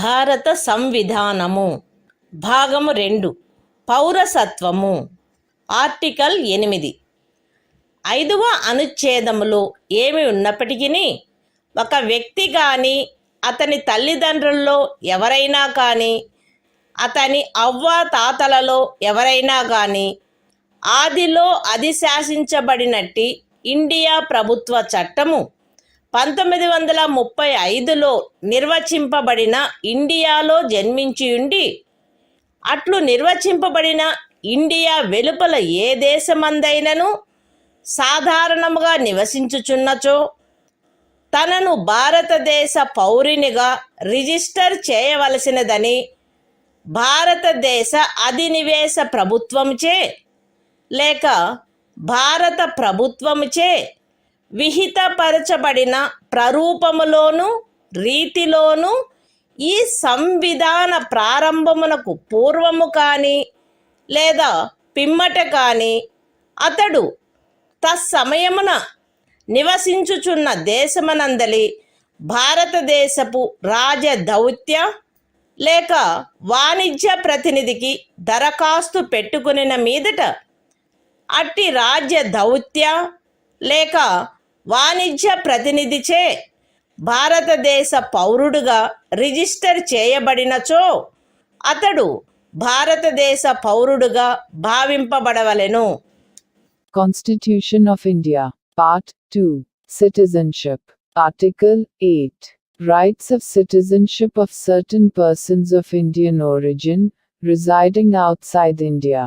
భారత సంవిధానము భాగము 2 పౌరసత్వము ఆర్టికల్ 8 ఐదవ అనుచ్ఛేదములో ఏమి ఉన్నప్పటికీ ఒక వ్యక్తి కానీ అతని తల్లిదండ్రుల్లో ఎవరైనా కానీ అతని అవ్వ తాతలలో ఎవరైనా కానీ ఆదిలో అధిశాసించబడినట్టి ఇండియా ప్రభుత్వ చట్టము 1935లో నిర్వచింపబడిన ఇండియాలో జన్మించియుండి అట్లు నిర్వచింపబడిన ఇండియా వెలుపల ఏ దేశమందైనను సాధారణముగా నివసించుచున్నచో తనను భారతదేశ పౌరునిగా రిజిస్టర్ చేయవలసినదని భారతదేశ అధినివేశ ప్రభుత్వముచే లేక భారత ప్రభుత్వముచే విహితపరచబడిన ప్రరూపములోను రీతిలోను ఈ సంవిధాన ప్రారంభమునకు పూర్వము కానీ లేదా పిమ్మట కానీ అతడు తత్సమయమున నివసించుచున్న దేశమనందలి భారతదేశపు రాజదౌత్య లేక వాణిజ్య ప్రతినిధికి దరఖాస్తు పెట్టుకునిన మీదట అట్టి రాజ్య దౌత్య లేక వాణిజ్య ప్రతినిధిచే భారతదేశ పౌరుడుగా రిజిస్టర్ చేయబడినచో అతడు భారతదేశ పౌరుడుగా భావింపబడవలెను. Constitution of India, Part 2, Citizenship, Article 8. Rights of citizenship of certain persons of Indian origin, residing outside India.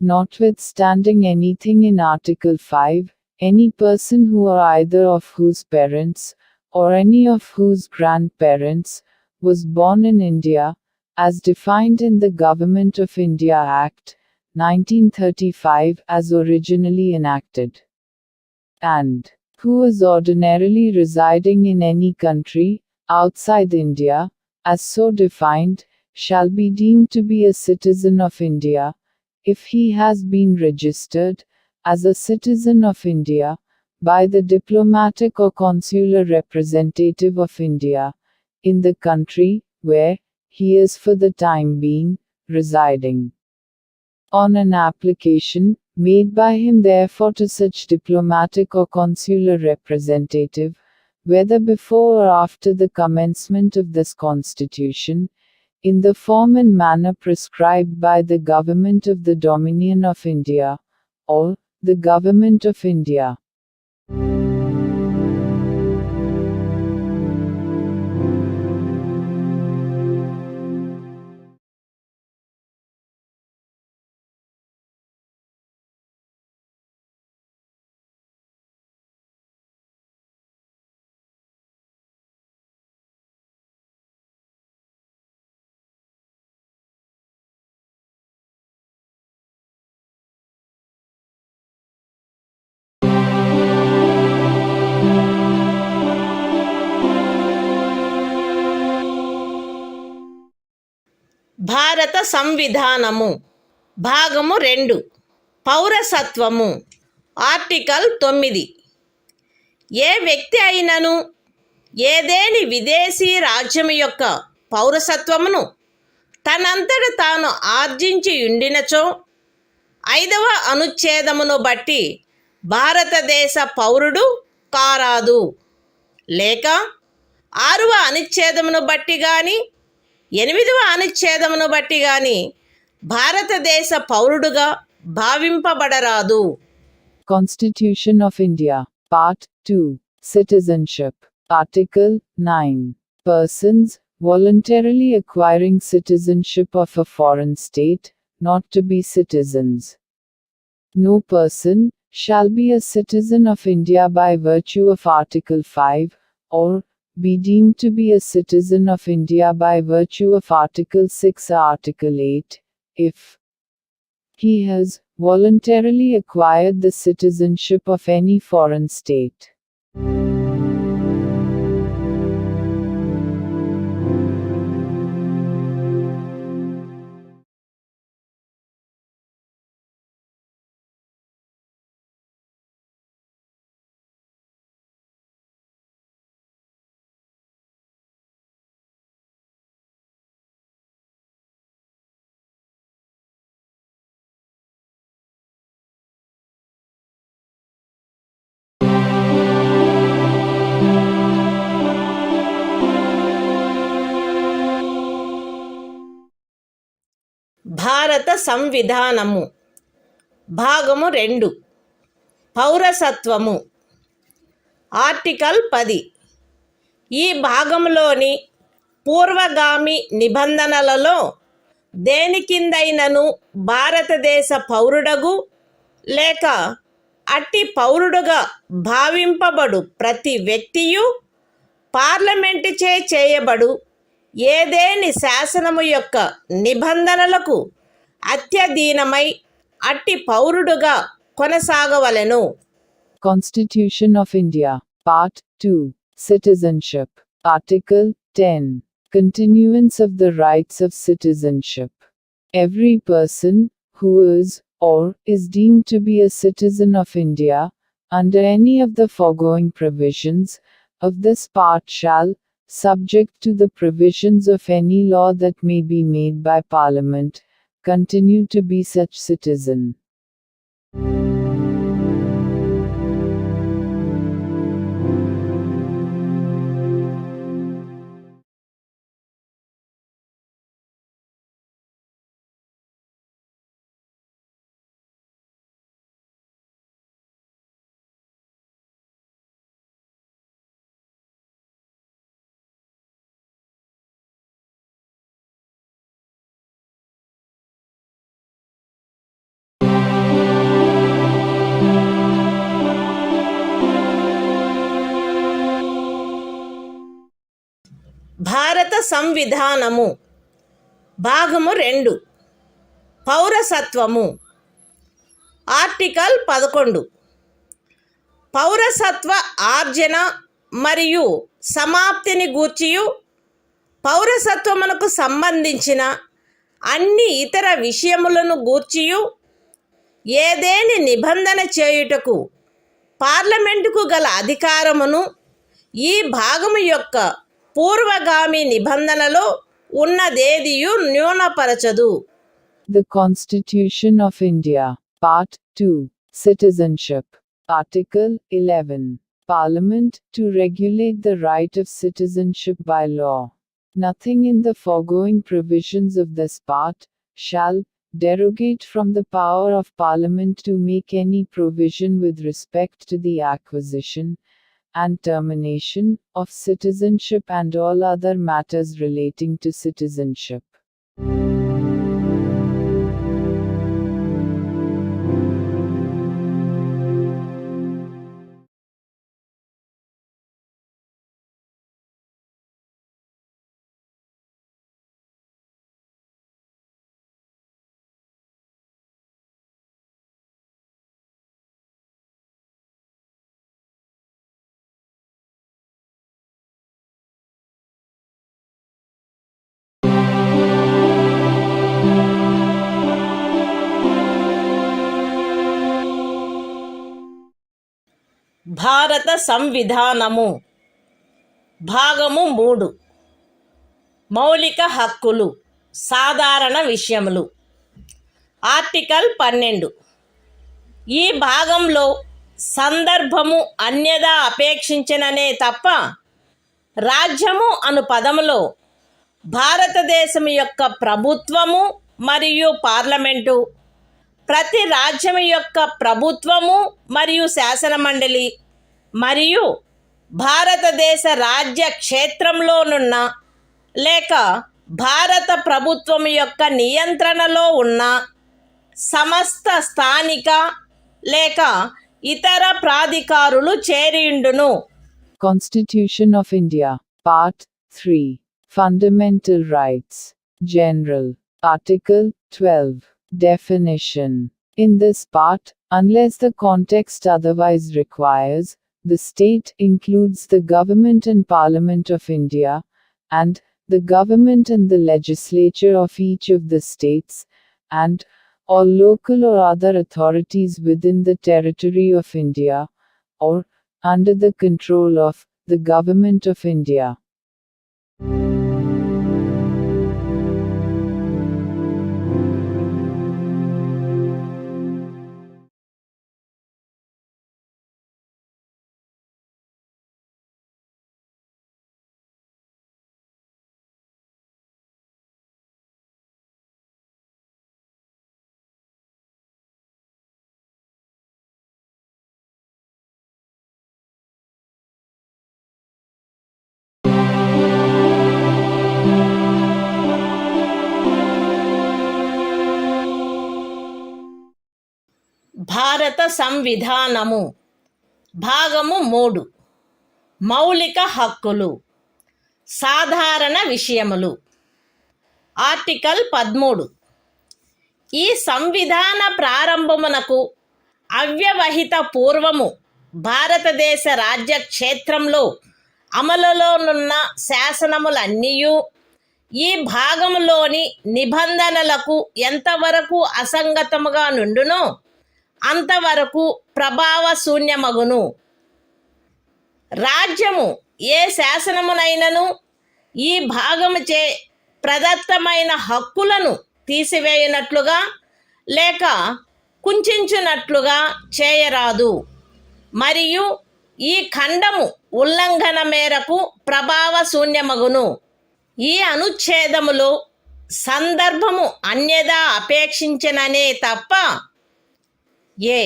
Notwithstanding anything in Article 5, any person who or either of whose parents, or any of whose grandparents, was born in India, as defined in the Government of India Act, 1935 as originally enacted, and who is ordinarily residing in any country, outside India, as so defined, shall be deemed to be a citizen of India, if he has been registered as a citizen of India by the diplomatic or consular representative of India in the country where he is for the time being residing. On an application made by him therefore to such diplomatic or consular representative, whether before or after the commencement of this Constitution, in the form and manner prescribed by the Government of the Dominion of India, or the Government of India. భారత సంవిధానము భాగము 2 పౌరసత్వము article 9 ఏ వ్యక్తి అయినను ఏదేని విదేశీ రాజ్యము యొక్క పౌరసత్వమును తనంతట తాను ఆర్జించి ఉండినచో 5వ అనుచ్ఛేదమును బట్టి భారతదేశ పౌరుడు కారాదు, లేక 6వ అనుచ్ఛేదమును బట్టి కానీ 8వ అనుచ్ఛేదమును బట్టి గాని భారతదేశ పౌరుడుగా భావింపబడరాదు. Constitution of India, Part 2, Citizenship, Article 9. Persons voluntarily acquiring citizenship of a foreign state, not to be citizens. No person shall be a citizen of India by virtue of Article 5, or be deemed to be a citizen of India by virtue of Article 6 or Article 8, if he has voluntarily acquired the citizenship of any foreign state. భారత సంవిధానము భాగము 2 పౌరసత్వము article 10 ఈ భాగంలోని పూర్వగామి నిబంధనలలో దేని కిందైనను భారతదేశ పౌరుడగు లేక అట్టి పౌరుడుగా భావింపబడు ప్రతి వ్యక్తియు పార్లమెంటుచే చేయబడు ఏదేని శాసనము యొక్క నిబంధనలకు అత్యధీనమై అట్టి పౌరుడుగా కొనసాగవలెను. Constitution of India, Part 2, Citizenship, Article 10, Continuance of the rights of citizenship. Every person who is or is deemed to be a citizen of India, under any of the foregoing provisions of this part shall, subject to the provisions of any law that may be made by Parliament, continue to be such citizen. భారత సంవిధానము భాగము 2 పౌరసత్వము article 11 పౌరసత్వ ఆర్జన మరియు సమాప్తిని గూర్చియు పౌరసత్వమునకు సంబంధించిన అన్ని ఇతర విషయములను గూర్చియు ఏదేని నిబంధన చేయుటకు పార్లమెంటుకు గల అధికారమును ఈ భాగము యొక్క పూర్వగామి నిబంధనలో ఉన్నదేదియు న్యూనపరచదు. The Constitution of India, Part 2, Citizenship, Article 11, Parliament to regulate the right of citizenship by law. Nothing in the foregoing provisions of this part shall derogate from the power of Parliament to make any provision with respect to the acquisition and termination of citizenship and all other matters relating to citizenship. భారత సంవిధానము భాగము 3 మౌలిక హక్కులు సాధారణ విషయములు article 12 ఈ భాగంలో సందర్భము అన్యదా అపేక్షించననే తప్ప రాజ్యము అను పదములో భారతదేశం యొక్క ప్రభుత్వము మరియు పార్లమెంటు ప్రతి రాజ్యం యొక్క ప్రభుత్వము మరియు శాసనమండలి మరియు భారతదేశ రాజ్య క్షేత్రంలోనున్న లేక భారత ప్రభుత్వం యొక్క నియంత్రణలో ఉన్న సమస్త స్థానిక లేక ఇతర ప్రాధికారులు చేరియుండును. Constitution of India, Part 3, Fundamental Rights, General, Article 12, Definition. In this part, unless the context otherwise requires, the state includes the government and Parliament of India, and the government and the legislature of each of the states, and all local or other authorities within the territory of India, or under the control of the Government of India. భారత సంవిధానము భాగము 3 మౌలిక హక్కులు సాధారణ విషయములు article 13 ఈ సంవిధాన ప్రారంభమునకు అవ్యవహిత పూర్వము భారతదేశ రాజ్య క్షేత్రంలో అమలులోనున్న శాసనములన్నీయు ఈ భాగములోని నిబంధనలకు ఎంతవరకు అసంగతముగా నుండునో అంతవరకు ప్రభావశూన్యమగును. రాజ్యము ఏ శాసనమునైనను ఈ భాగముచే ప్రదత్తమైన హక్కులను తీసివేయునట్లుగా లేక కుంచునట్లుగా చేయరాదు మరియు ఈ ఖండము ఉల్లంఘన మేరకు ప్రభావశూన్యమగును. ఈ అనుచ్ఛేదములో సందర్భము అన్యదా అపేక్షించననే తప్ప ఏ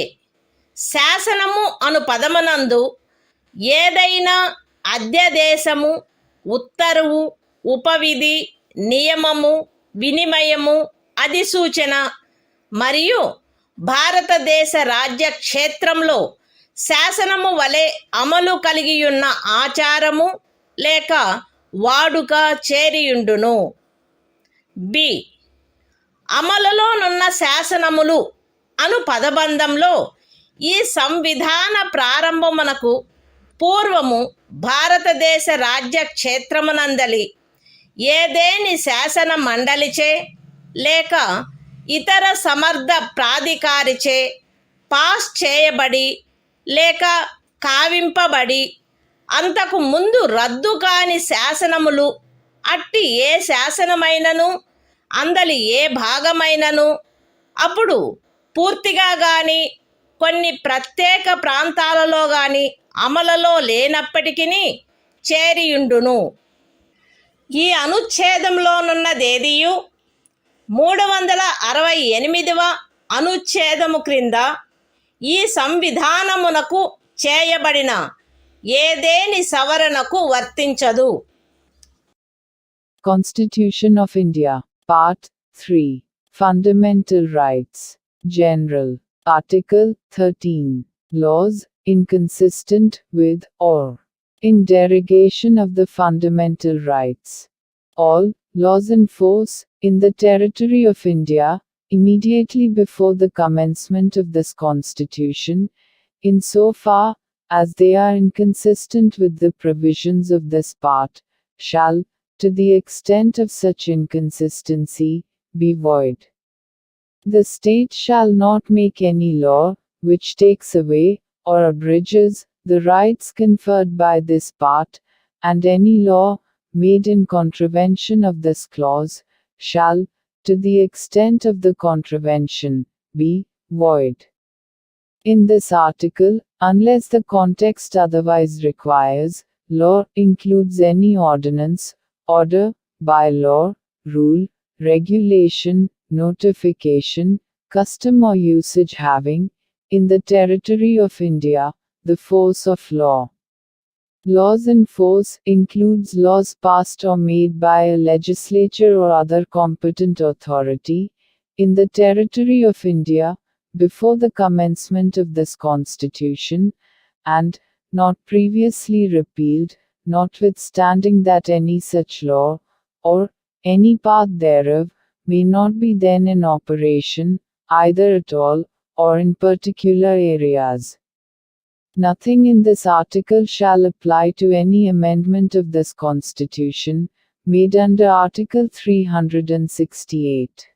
శాసనము అను పదమునందు ఏదైనా అధ్యదేశము, ఉత్తర్వు, ఉపవిధి, నియమము, వినిమయము, అధిసూచన మరియు భారతదేశ రాజ్య క్షేత్రంలో శాసనము వలె అమలు కలిగియున్న ఆచారము లేక వాడుక చేరియుండును. బి అమలులోనున్న శాసనములు అను పదబంధంలో ఈ సంవిధాన ప్రారంభమునకు పూర్వము భారతదేశ రాజ్య క్షేత్రమునందలి ఏదేని శాసన మండలిచే లేక ఇతర సమర్థ ప్రాధికారిచే పాస్ చేయబడి లేక కావింపబడి అంతకు ముందు రద్దు కాని శాసనములు అట్టి ఏ శాసనమైనను అందలి ఏ భాగమైనను అప్పుడు పూర్తిగా కానీ కొన్ని ప్రత్యేక ప్రాంతాలలో కానీ అమలులో లేనప్పటికీ చేరియుండును. ఈ అనుచ్ఛేదంలోనున్నదేదియు 368వ అనుచ్ఛేదము క్రింద ఈ సంవిధానమునకు చేయబడిన ఏదేని సవరణకు వర్తించదు. Constitution of India, Part 3, Fundamental Rights, General, Article 13, Laws inconsistent with or in derogation of the fundamental rights. All laws in force in the territory of India immediately before the commencement of this Constitution, in so far as they are inconsistent with the provisions of this part, shall, to the extent of such inconsistency, be void. The state shall not make any law which takes away or abridges the rights conferred by this part, and any law made in contravention of this clause shall, to the extent of the contravention, be void. In this article, unless the context otherwise requires, law includes any ordinance, order, bylaw, rule, regulation, notification, custom or usage having, in the territory of India, the force of law. Laws in force includes laws passed or made by a legislature or other competent authority, in the territory of India, before the commencement of this Constitution, and, not previously repealed, notwithstanding that any such law, or any part thereof, may not be then in operation, either at all, or in particular areas. Nothing in this article shall apply to any amendment of this Constitution, made under Article 368.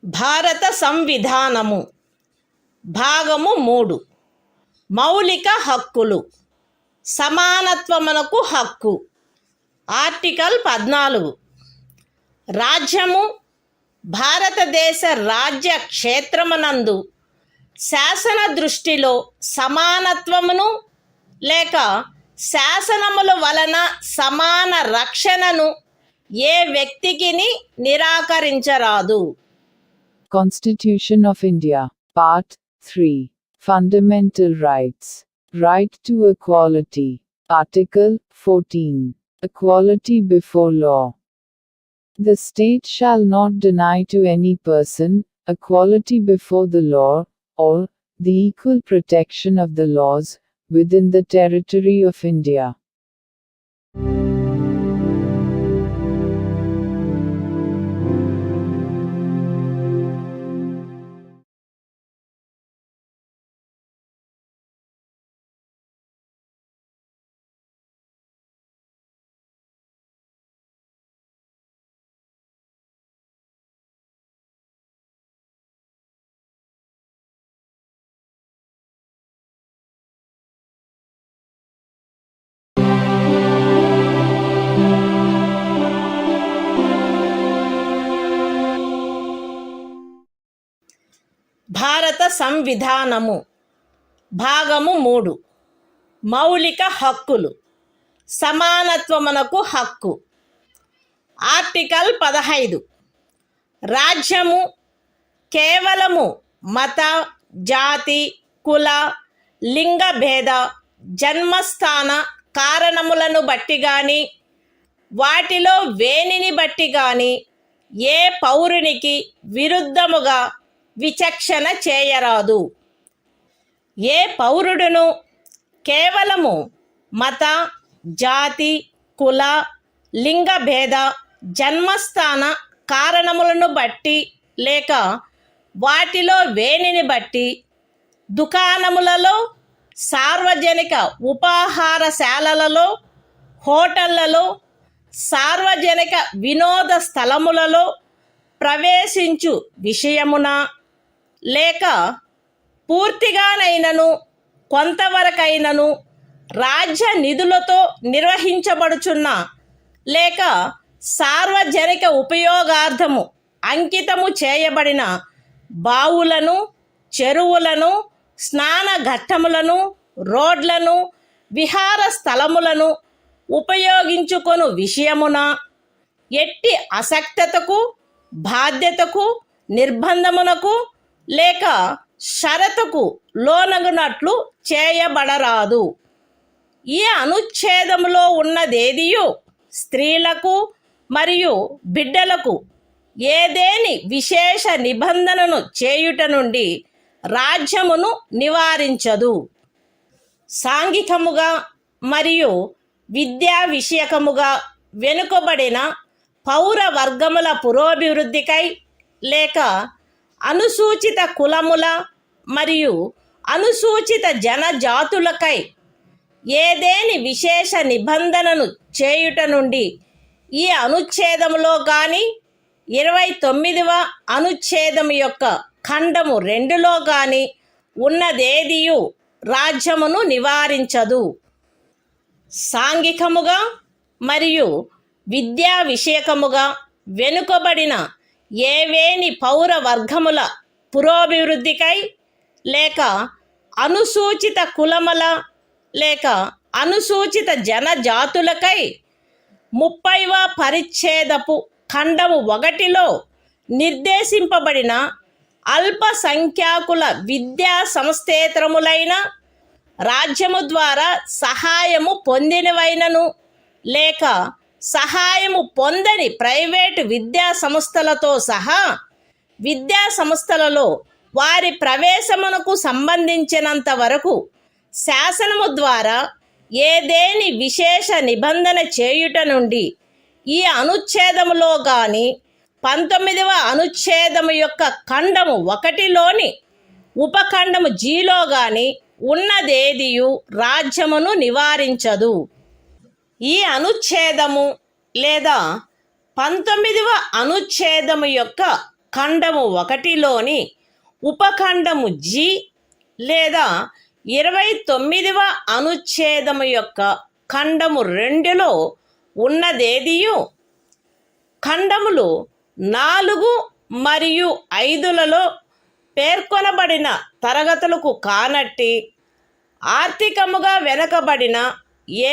భారత సంవిధానము భాగము 3 మౌలిక హక్కులు సమానత్వమునకు హక్కు article 14 రాజ్యము భారతదేశ రాజ్య క్షేత్రమునందు శాసన దృష్టిలో సమానత్వమును లేక శాసనముల వలన సమాన రక్షణను ఏ వ్యక్తికిని నిరాకరించరాదు. Constitution of India, Part 3. Fundamental Rights. Right to Equality. Article 14. Equality before law. The state shall not deny to any person equality before the law, or the equal protection of the laws within the territory of India. భారత సంవిధానము భాగము 3 మౌలిక హక్కులు సమానత్వమునకు హక్కు. Article 15 రాజ్యము కేవలము మత, జాతి, కుల, లింగ భేద, జన్మస్థాన కారణములను బట్టి గాని వాటిలో వేనిని బట్టి గాని ఏ పౌరునికి విరుద్ధముగా విచక్షణ చేయరాదు. ఏ పౌరుడును కేవలము మత, జాతి, కుల, లింగ భేద, జన్మస్థాన కారణములను బట్టి లేక వాటిలో వేనిని బట్టి దుకాణములలో, సార్వజనిక ఉపాహారశాలలలో, హోటళ్లలో, సార్వజనిక వినోద స్థలములలో ప్రవేశించు విషయమున లేక పూర్తిగానైనను కొంతవరకైనను రాజ్య నిధులతో నిర్వహించబడుచున్న లేక సార్వజనిక ఉపయోగార్థము అంకితము చేయబడిన బావులను, చెరువులను, స్నాన ఘట్టములను, రోడ్లను, విహార స్థలములను ఉపయోగించుకొను విషయమున ఎట్టి అసక్తతకు, బాధ్యతకు, నిర్బంధమునకు లేక షరతుకు లోనగునట్లు చేయబడరాదు. ఈ అనుచ్ఛేదములో ఉన్నదేదియు స్త్రీలకు మరియు బిడ్డలకు ఏదేని విశేష నిబంధనను చేయుట నుండి రాజ్యమును నివారించదు. సాంఘికముగా మరియు విద్యా విషయకముగా వెనుకబడిన పౌర వర్గముల పురోభివృద్ధికై లేక అనుసూచిత కులముల మరియు అనుసూచిత జనజాతులకై ఏదేని విశేష నిబంధనను చేయుట నుండి ఈ అనుచ్ఛేదములో గాని 29వ అనుచ్ఛేదము యొక్క ఖండము 2లో గాని ఉన్నదేదియు రాజ్యమును నివారించదు. సాంఘికముగా మరియు విద్యా విషయకముగా వెనుకబడిన ఏవేని పౌర వర్గముల పురోభివృద్ధికై లేక అనుసూచిత కులముల లేక అనుసూచిత జనజాతులకై 30వ పరిచ్ఛేదపు ఖండము 1లో నిర్దేశింపబడిన అల్పసంఖ్యాకుల విద్యా సంస్థేతరములైన రాజ్యము ద్వారా సహాయము పొందినవైనను లేక సహాయము పొందని ప్రైవేటు విద్యా సంస్థలతో సహా విద్యా సంస్థలలో వారి ప్రవేశమునకు సంబంధించినంత వరకు శాసనము ద్వారా ఏదేని విశేష నిబంధన చేయుట నుండి ఈ అనుచ్ఛేదములో గాని 19వ అనుచ్ఛేదము యొక్క ఖండము 1లోని ఉపఖండము జీలో గాని ఉన్నదేదియు రాజ్యమును నివారించదు. ఈ అనుచ్ఛేదము లేదా 19వ అనుచ్ఛేదము యొక్క ఖండము 1లోని ఉపఖండము జి లేదా 29వ అనుచ్ఛేదము యొక్క ఖండము 2లో ఉన్నదేదియు ఖండములు 4 మరియు 5లలో పేర్కొనబడిన తరగతులకు కానట్టి ఆర్థికముగా వెనుకబడిన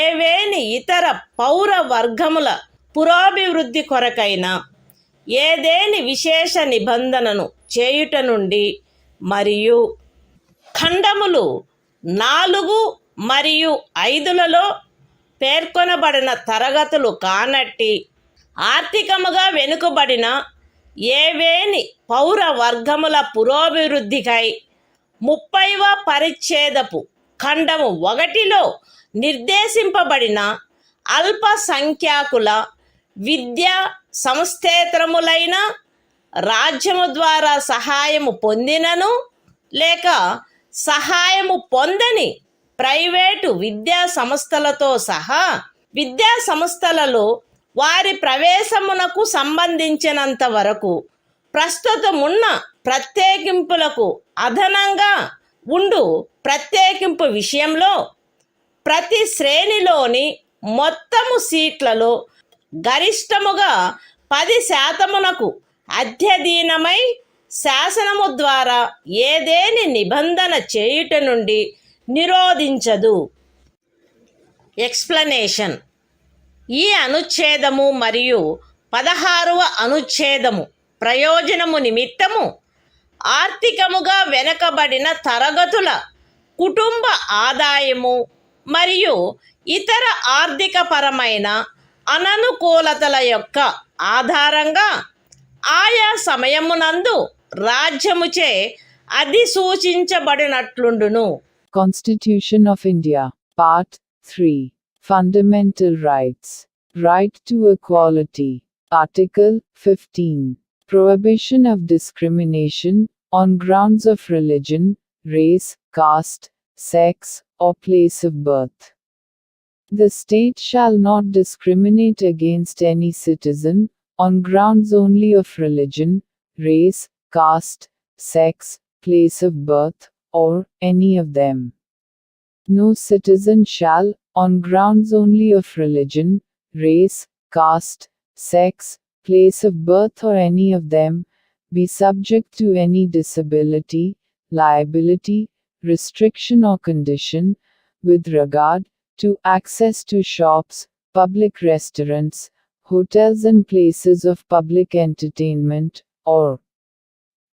ఏవేని ఇతర పౌర వర్గముల పురోభివృద్ధి కొరకైన ఏదేని విశేష నిబంధనను చేయుట నుండి మరియు ఖండములు 4 మరియు 5లలో పేర్కొనబడిన తరగతులు కానట్టి ఆర్థికముగా వెనుకబడిన ఏవేని పౌర వర్గముల పురోభివృద్ధికై 30వ పరిచ్ఛేదపు ఖండము 1లో నిర్దేశింపబడిన అల్పసంఖ్యాకుల విద్యా సంస్థేతరములైన రాజ్యము ద్వారా సహాయము పొందినను లేక సహాయము పొందని ప్రైవేటు విద్యా సంస్థలతో సహా విద్యా సంస్థలలో వారి ప్రవేశమునకు సంబంధించినంత వరకు ప్రస్తుతమున్న ప్రత్యేకింపులకు అదనంగా ఉండు ప్రత్యేకింపు విషయంలో ప్రతి శ్రేణిలోని మొత్తము సీట్లలో గరిష్టముగా 10% అధ్యధీనమై శాసనము ద్వారా ఏదేని నిబంధన చేయుట నుండి నిరోధించదు. ఎక్స్ప్లనేషన్. ఈ అనుచ్ఛేదము మరియు 16వ అనుచ్ఛేదము ప్రయోజనము నిమిత్తము ఆర్థికముగా వెనుకబడిన తరగతుల కుటుంబ ఆదాయము మరియు ఇతర ఆర్థికపరమైన అననుకూలతల యొక్క ఆధారంగా ఆయా సమయమునందు రాజ్యముచే అధిసూచించబడినట్లుండును. Constitution of India, Part 3. Fundamental Rights. Right to Equality. Article 15. Prohibition of discrimination on grounds of religion, race, caste, sex, or place of birth. The state shall not discriminate against any citizen on grounds only of religion, race, caste, sex, place of birth, or any of them. No citizen shall, on grounds only of religion, race, caste, sex, place of birth, or any of them, be subject to any disability, liability, restriction, or condition, with regard to access to shops, public restaurants, hotels, and places of public entertainment, or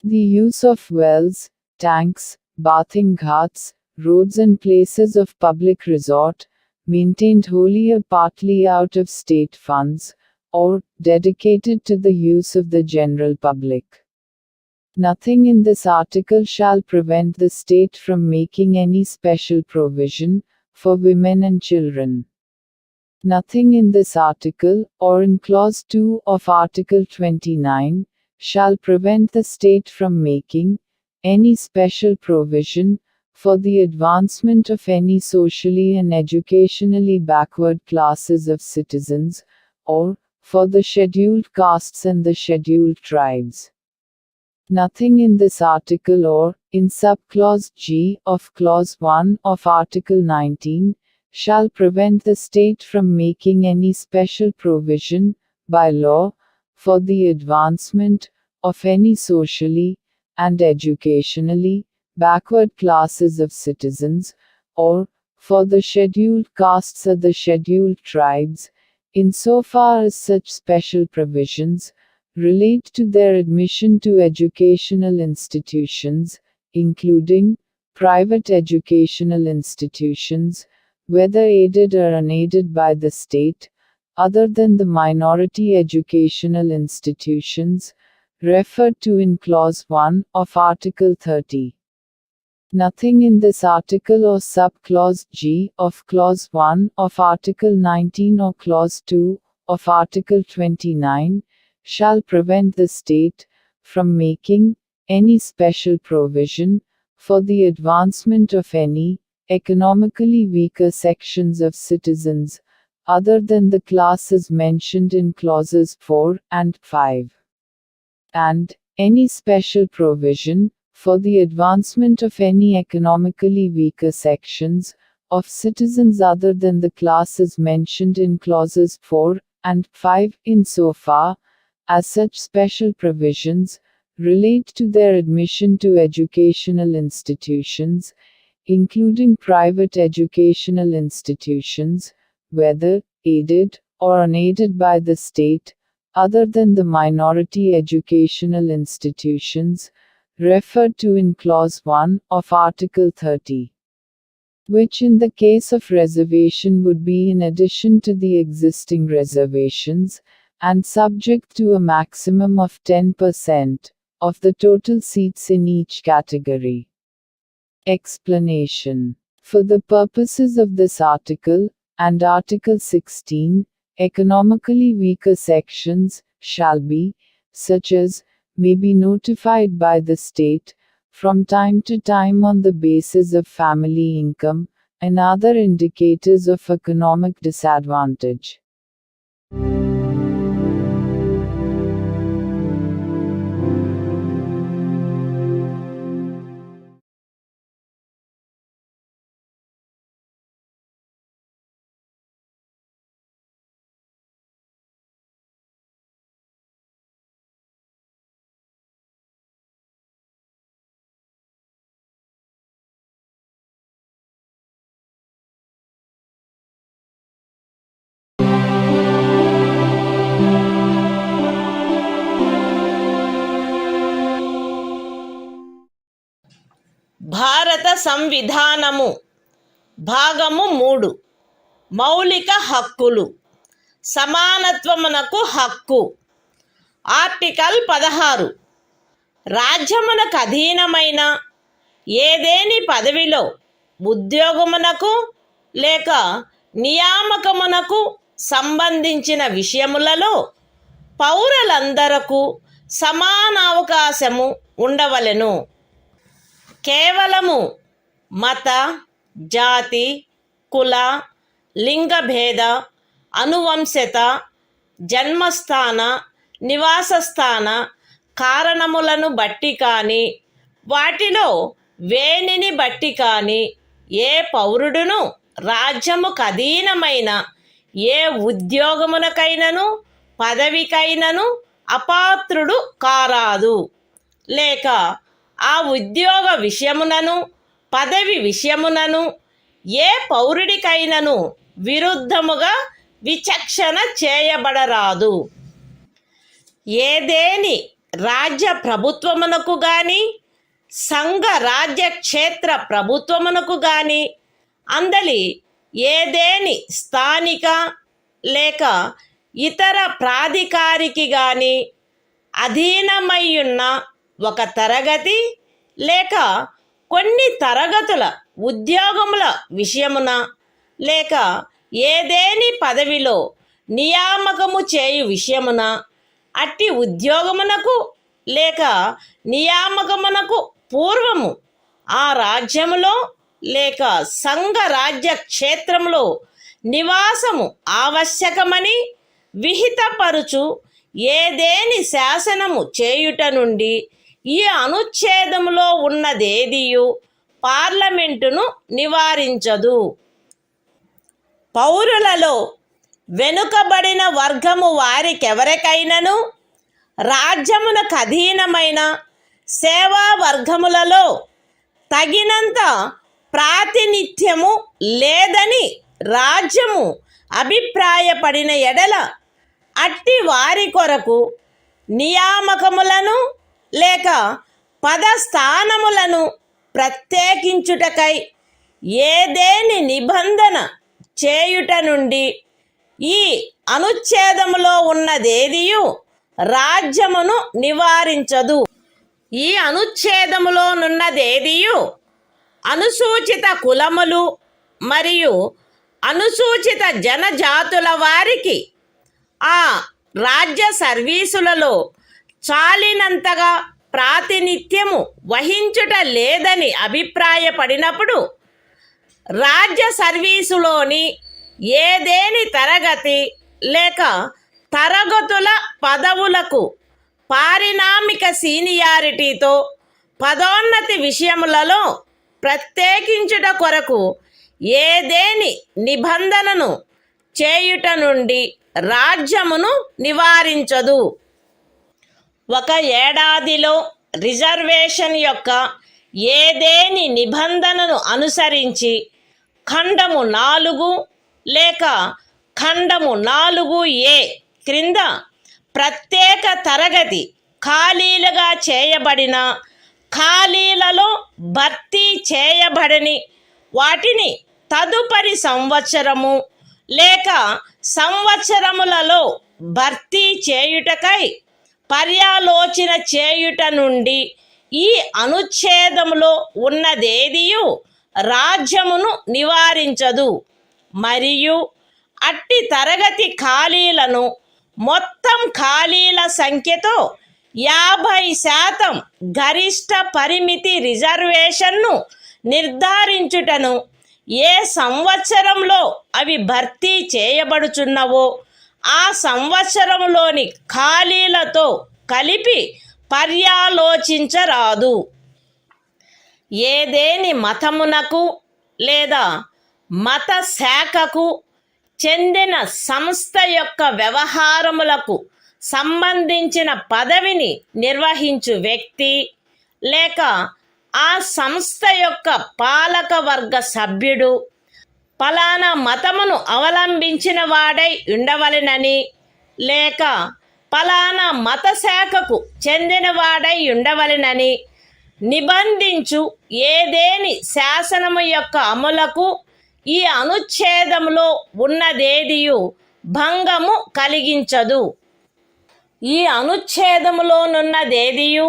the use of wells, tanks, bathing ghats, roads, and places of public resort, maintained wholly or partly out of state funds, or dedicated to the use of the general public. Nothing in this article shall prevent the state from making any special provision for women and children. Nothing in this article, or in Clause 2 of Article 29, shall prevent the state from making any special provision for the advancement of any socially and educationally backward classes of citizens, or for the scheduled castes and the scheduled tribes. Nothing in this article or in subclause G of Clause 1 of Article 19 shall prevent the state from making any special provision, by law, for the advancement of any socially and educationally backward classes of citizens, or for the scheduled castes or the scheduled tribes, insofar as such special provisions relate to their admission to educational institutions, including private educational institutions, whether aided or unaided by the state, other than the minority educational institutions referred to in Clause 1 of Article 30. Nothing in this article or subclause G of Clause 1 of Article 19 or Clause 2 of Article 29 shall prevent the state from making any special provision for the advancement of any economically weaker sections of citizens, other than the classes mentioned in Clauses 4 and 5. And any special provision for the advancement of any economically weaker sections of citizens other than the classes mentioned in clauses 4 and 5 insofar as such special provisions relate to their admission to educational institutions, including private educational institutions, whether aided or unaided by the state, other than the minority educational institutions referred to in Clause 1 of Article 30, which in the case of reservation would be in addition to the existing reservations, and subject to a maximum of 10% of the total seats in each category. Explanation. For the purposes of this article, and Article 16, economically weaker sections shall be, such as, may be notified by the state, from time to time on the basis of family income, and other indicators of economic disadvantage. భారత సంవిధానము భాగము 3 మౌలిక హక్కులు సమానత్వమునకు హక్కు. Article 16 రాజ్యమునకు అధీనమైన ఏదేని పదవిలో ఉద్యోగమునకు లేక నియామకమునకు సంబంధించిన విషయములలో పౌరులందరకు సమాన అవకాశము ఉండవలెను. కేవలము మత, జాతి, కుల, లింగభేద, అనువంశత, జన్మస్థాన, నివాసస్థాన కారణములను బట్టి కానీ వాటిలో వేనిని బట్టి కానీ ఏ పౌరుడును రాజ్యముకు అధీనమైన ఏ ఉద్యోగమునకైనను పదవికైనను అపాత్రుడు కారాదు, లేక ఆ ఉద్యోగ విషయమునను పదవి విషయమునను ఏ పౌరుడికైనను విరుద్ధముగా విచక్షణ చేయబడరాదు. ఏదేని రాజ్య ప్రభుత్వమునకు గాని సంఘ రాజ్య క్షేత్ర ప్రభుత్వమునకు గాని అందలి ఏదేని స్థానిక లేక ఇతర ప్రాధికారికి గాని అధీనమయ్యున్న ఒక తరగతి లేక కొన్ని తరగతుల ఉద్యోగముల విషయమున లేక ఏదేని పదవిలో నియామకము చేయు విషయమున అట్టి ఉద్యోగమునకు లేక నియామకమునకు పూర్వము ఆ రాజ్యములో లేక సంఘ రాజ్య క్షేత్రములో నివాసము ఆవశ్యకమని విహితపరుచు ఏదేని శాసనము చేయుట నుండి ఈ అనుచ్ఛేదములో ఉన్నదేదియు పార్లమెంటును నివారించదు. పౌరులలో వెనుకబడిన వర్గము వారికెవరికైనను రాజ్యమునకు అధీనమైన సేవా వర్గములలో తగినంత ప్రాతినిధ్యము లేదని రాజ్యము అభిప్రాయపడిన ఎడల అట్టి వారి కొరకు నియామకములను లేక పదస్థానములను ప్రత్యేకించుటకై ఏదేని నిబంధన చేయుట నుండి ఈ అనుచ్ఛేదములో ఉన్నదేదియు రాజ్యమును నివారించదు. ఈ అనుచ్ఛేదములోనున్నదేదియు అనుసూచిత కులములు మరియు అనుసూచిత జనజాతుల వారికి ఆ రాజ్య సర్వీసులలో చాలినంతగా ప్రాతినిధ్యము వహించుట లేదని అభిప్రాయపడినప్పుడు రాజ్య సర్వీసులోని ఏదేని తరగతి లేక తరగతుల పదవులకు పారిణామిక సీనియారిటీతో పదోన్నతి విషయములలో ప్రత్యేకించుట కొరకు ఏదేని నిబంధనను చేయుట నుండి రాజ్యమును నివారించదు. ఒక ఏడాదిలో రిజర్వేషన్ యొక్క ఏదేని నిబంధనను అనుసరించి ఖండము 4 లేక ఖండము 4A క్రింద ప్రత్యేక తరగతి ఖాళీలుగా చేయబడిన ఖాళీలలో భర్తీ చేయబడని వాటిని తదుపరి సంవత్సరము లేక సంవత్సరములలో భర్తీ చేయుటకై పర్యాలోచన చేయుట నుండి ఈ అనుచ్ఛేదములో ఉన్నదేదియు రాజ్యమును నివారించదు. మరియు అట్టి తరగతి ఖాళీలను మొత్తం ఖాళీల సంఖ్యతో 50% గరిష్ట పరిమితి రిజర్వేషన్ను నిర్ధారించుటను ఏ సంవత్సరంలో అవి భర్తీ చేయబడుచున్నవో ఆ సంవత్సరంలోని ఖాళీలతో కలిపి పర్యాలోచించరాదు. ఏదేని మతమునకు లేదా మత శాఖకు చెందిన సంస్థ యొక్క వ్యవహారములకు సంబంధించిన పదవిని నిర్వహించు వ్యక్తి లేక ఆ సంస్థ యొక్క పాలకవర్గ సభ్యుడు ఫలానా మతమును అవలంబించిన వాడై ఉండవలెనని లేక ఫలానా మత శాఖకు చెందినవాడై ఉండవలెనని నిబంధించు ఏదేని శాసనము యొక్క అమలుకు ఈ అనుచ్ఛేదములో ఉన్నదేదియు భంగము కలిగించదు. ఈ అనుచ్ఛేదములోనున్నదేదియు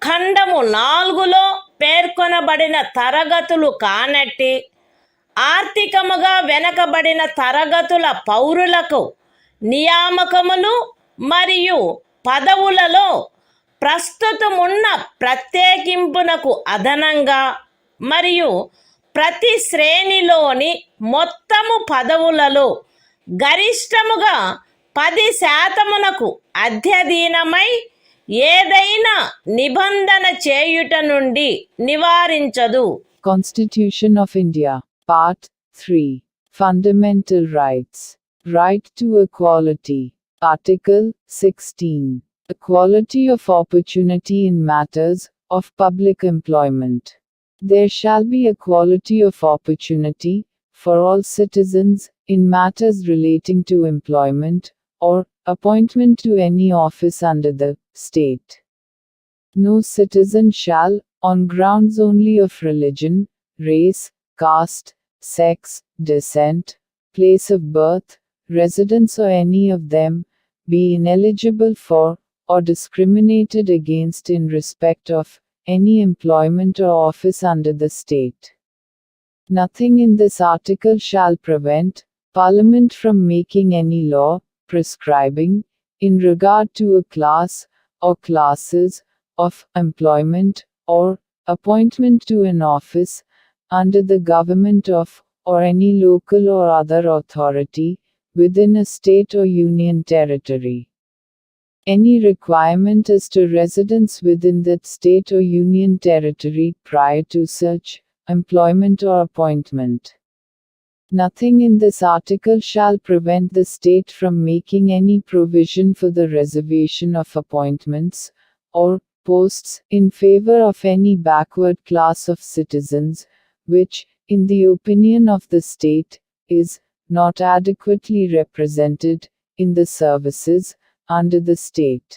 ఖండము 4లో పేర్కొనబడిన తరగతులు కానట్టి ఆర్థికముగా వెనకబడిన తరగతుల పౌరులకు నియామకములు మరియు పదవులలో ప్రస్తుతమున్న ప్రత్యేకింపునకు అదనంగా మరియు ప్రతి శ్రేణిలోని మొత్తము పదవులలో గరిష్టముగా 10% అధ్యధీనమై ఏదైనా నిబంధన చేయుట నుండి నివారించదు. Constitution of India, Part 3. Fundamental Rights. Right to Equality. Article 16. Equality of opportunity in matters of public employment. There shall be equality of opportunity for all citizens in matters relating to employment or appointment to any office under the state. No citizen shall, on grounds only of religion, race, caste, sex, descent, place of birth, residence or any of them, be ineligible for, or discriminated against in respect of, any employment or office under the state. Nothing in this article shall prevent Parliament from making any law, prescribing, in regard to a class, or classes, of employment, or appointment to an office, under the government of, or any local or other authority, within a state or union territory. Any requirement as to residence within that state or union territory prior to such employment or appointment. Nothing in this article shall prevent the state from making any provision for the reservation of appointments, or posts, in favor of any backward class of citizens, which, in the opinion of the state, is not adequately represented in the services under the state.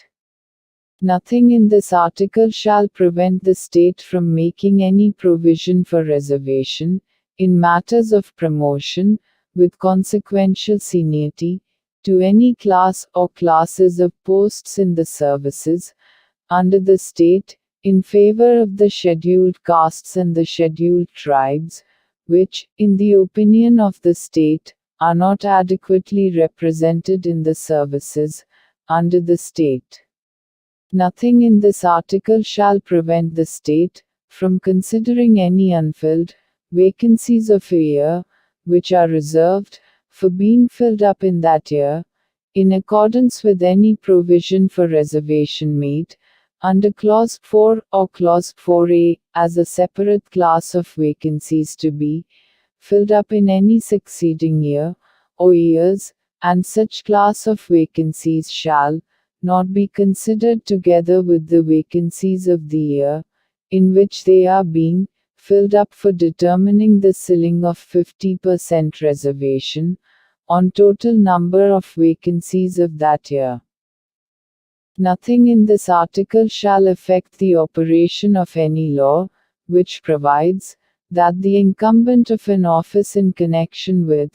Nothing in this article shall prevent the state from making any provision for reservation, in matters of promotion, with consequential seniority, to any class or classes of posts in the services under the state, in favor of the scheduled castes and the scheduled tribes, which, in the opinion of the state, are not adequately represented in the services under the state. Nothing in this article shall prevent the state from considering any unfilled vacancies of a year, which are reserved for being filled up in that year, in accordance with any provision for reservation made under Clause 4 or Clause 4A, as a separate class of vacancies to be filled up in any succeeding year, or years, and such class of vacancies shall not be considered together with the vacancies of the year in which they are being filled up for determining the ceiling of 50% reservation on total number of vacancies of that year. Nothing in this article shall affect the operation of any law, which provides that the incumbent of an office in connection with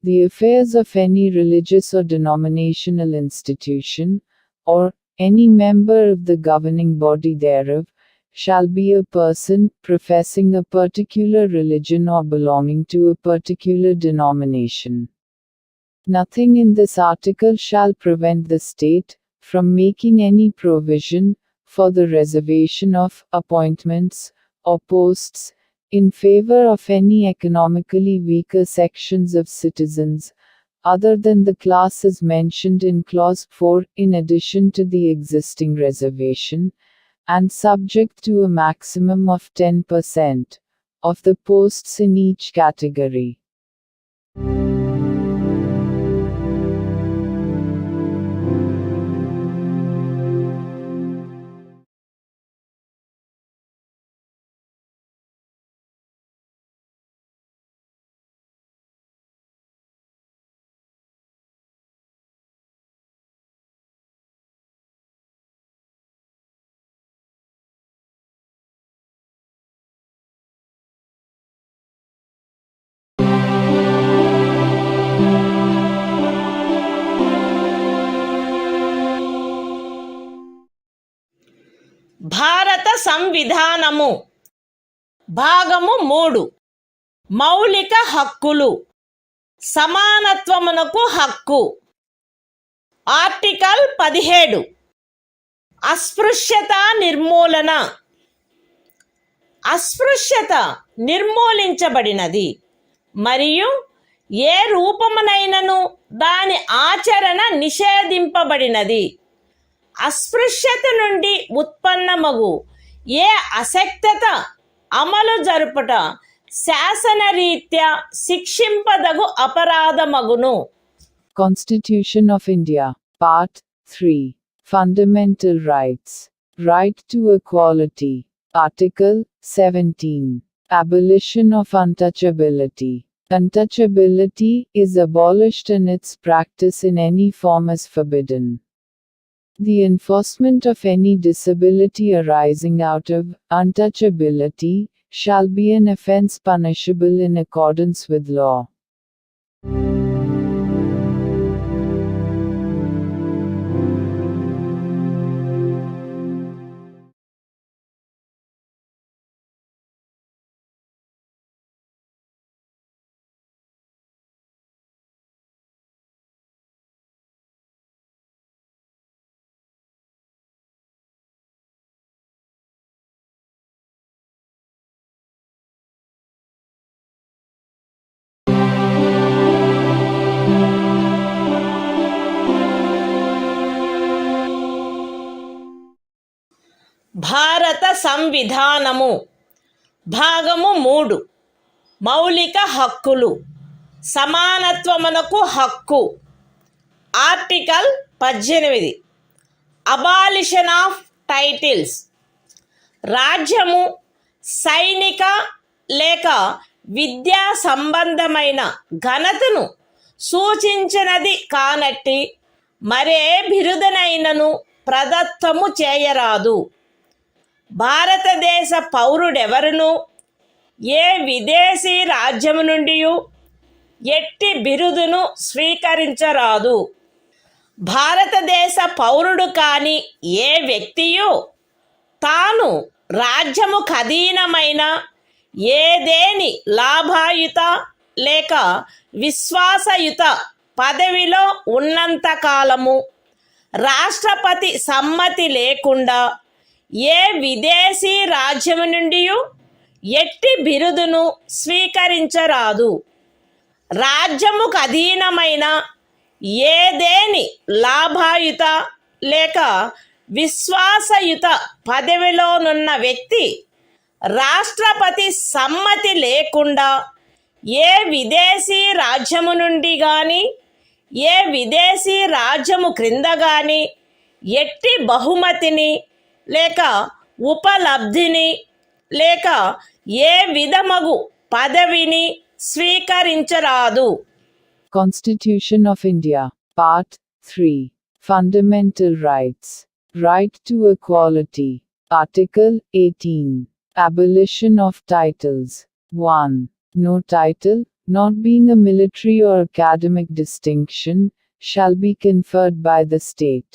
the affairs of any religious or denominational institution, or any member of the governing body thereof, shall be a person professing a particular religion or belonging to a particular denomination. Nothing in this article shall prevent the state from making any provision for the reservation of appointments or posts in favor of any economically weaker sections of citizens, other than the classes mentioned in Clause 4, in addition to the existing reservation, and subject to a maximum of 10% of the posts in each category. భారత సంవిధానము భాగము 3 మౌలిక హక్కులు సమానత్వమునకు హక్కు. Article 17 అస్పృశ్యత నిర్మూలన. అస్పృశ్యత నిర్మూలించబడినది మరియు ఏ రూపమునైనను దాని ఆచరణ నిషేధింపబడినది. అస్పృశ్యత నుండి ఉత్పన్నమగు ఏ అశక్తత అమలు జరుపుట శాసనరీత్యా శిక్షింపదగు అపరాధమగును. Constitution of India, Part 3. Fundamental Rights. Right to equality. Article 17. Abolition of untouchability. Untouchability is abolished and its practice in any form is forbidden. The enforcement of any disability arising out of untouchability shall be an offense punishable in accordance with law. భారత సంవిధానము భాగము 3 మౌలిక హక్కులు సమానత్వమునకు హక్కు. Article 18 abolition of titles. రాజ్యము సైనిక లేక విద్యా సంబంధమైన ఘనతను సూచించినది కానట్టి మరే బిరుదనైనను ప్రదత్తము చేయరాదు. భారతదేశ పౌరుడెవరును ఏ విదేశీ రాజ్యము నుండి ఎట్టి బిరుదును స్వీకరించరాదు. భారతదేశ పౌరుడు కాని ఏ వ్యక్తియు తాను రాజ్యము ఖదీనమైన ఏదేని లాభాయుత లేక విశ్వాసయుత పదవిలో ఉన్నంతకాలము రాష్ట్రపతి సమ్మతి లేకుండా ఏ విదేశీ రాజ్యము నుండి ఎట్టి బిరుదును స్వీకరించరాదు. రాజ్యముకు అధీనమైన ఏదేని లాభాయుత లేక విశ్వాసయుత పదవిలోనున్న వ్యక్తి రాష్ట్రపతి సమ్మతి లేకుండా ఏ విదేశీ రాజ్యము నుండి కానీ ఏ విదేశీ రాజ్యము క్రింద కానీ ఎట్టి బహుమతిని లేక ఉపలబ్ధిని లేక ఏ విధమగు పదవిని స్వీకరించరాదు. Constitution of India, Part 3. Fundamental Rights. Right to Equality. Article 18. Abolition of Titles. 1. No title, not being a military or academic distinction, shall be conferred by the state.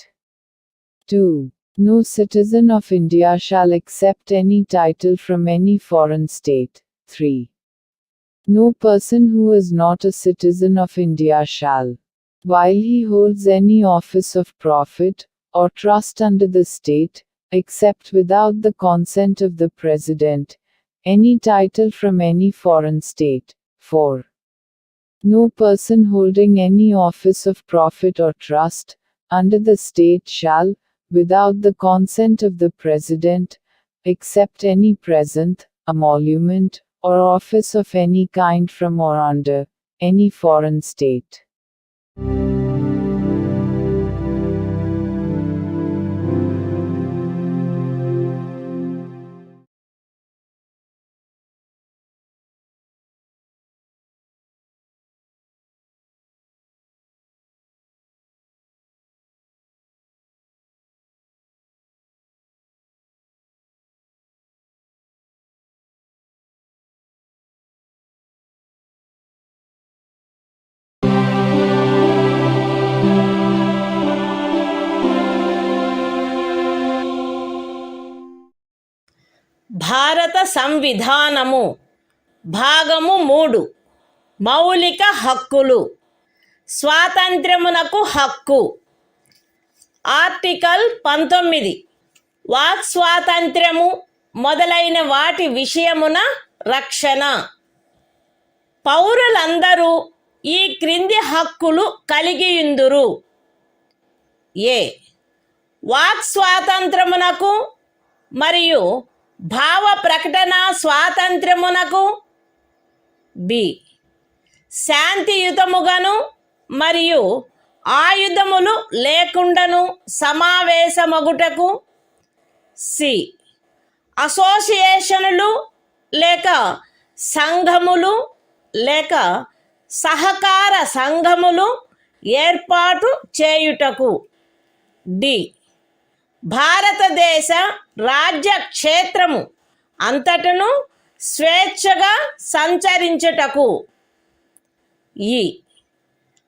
2. No citizen of India shall accept any title from any foreign state. 3. No person who is not a citizen of India shall, while he holds any office of profit or trust under the state, accept without the consent of the President, any title from any foreign state. 4. No person holding any office of profit or trust under the state shall, without the consent of the President, accept any present, emolument, or office of any kind from or under any foreign state. భారత సంవిధానము భాగము 3 మౌలిక హక్కులు. స్వాతంత్ర్యమునకు హక్కు. Article 19 walk స్వాతంత్ర్యము మొదలైన వాటి విషయమున రక్షణ. పౌరులందరూ ఈ క్రింది హక్కులు కలిగియుందురు. ఏ వాక్ స్వాతంత్రమునకు మరియు భావ ప్రకటన స్వాతంత్ర్యమునకు. బి శాంతియుతముగాను మరియు ఆయుధములు లేకుండాను సమావేశమగుటకు. సి అసోసియేషనులు లేక సంఘములు లేక సహకార సంఘములు ఏర్పాటు చేయుటకు. డి భారతదేశ రాజ్య క్షేత్రము అంతటను స్వేచ్ఛగా సంచరించుటకు. ఈ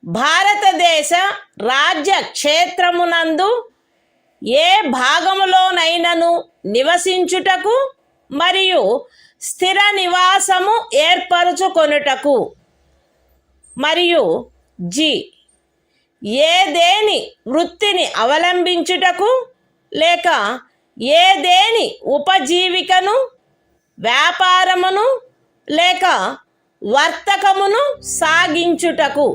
భారతదేశ రాజ్య క్షేత్రమునందు ఏ భాగములోనైనను నివసించుటకు మరియు స్థిర నివాసము ఏర్పరచుకొనుటకు. మరియు జి ఏదేని వృత్తిని అవలంబించుటకు లేక ఏదేని ఉపజీవికను వ్యాపారమును లేక వర్తకమును సాగించుటకు.